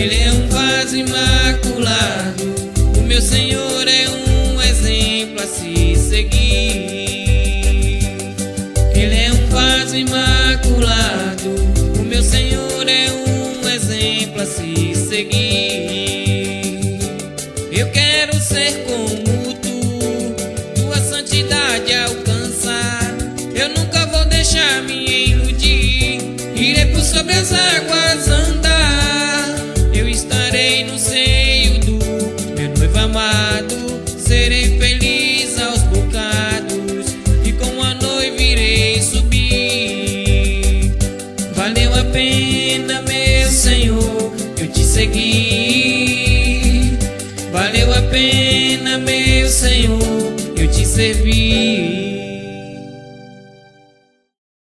Ele é um vaso imaculado, o meu Senhor é um exemplo a se seguir. Ele é um vaso imaculado, o meu Senhor é um exemplo a se seguir. Eu quero ser como tu, tua santidade alcançar. Eu nunca vou deixar me iludir, irei por sobre as águas andar. Eu estarei no seio do meu noivo amado, serei feliz aos bocados e com a noiva irei subir. Valeu a pena, meu Senhor, eu te segui. Valeu a pena, meu Senhor, eu te servi.